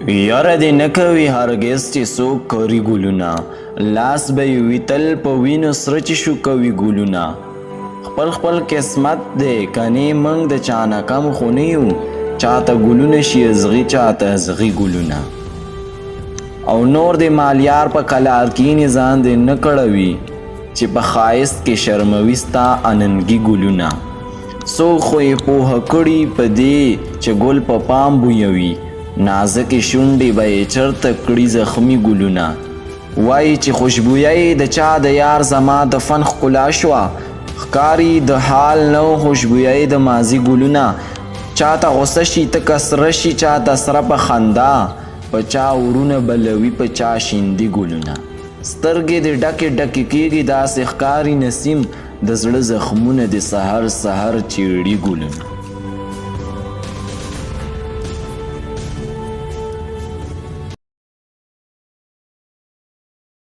یاره دې نه کوي هرګز چې څوک کری ګلونه لاس به یې وي تل په وینو سره چې شو کوي ګلونه خپل خپل قسمت دی کنې موږ د چا نه کم خو نه یو چاته ګلونه شي ازغي چاته ازغي ګلونه او نور د مالیار په کلار کې ځان دې نه کړوي چې په ښایست کې شرموي ستا اننګي ګلونه څوک خو یې پوهه کړي په دې چې ګل په پام بویوي نازکې شونډې به یې چرته کړي زخمي ګلونه وایي چې خوشبویۍ د چا د یار زما د فن ښکلا شوه ښکاري د حال نو خوشبویۍ د ماضي ګلونه چاته غصه شي تکه سره شي چاته سره په خندا په چا ورونه بلوي په چا شیندي ګلونه سترګې د ډکې ډکې کېږي داسې ښکاري نسیم د زړه زخمونه د سحر سحر چیړي ګلونه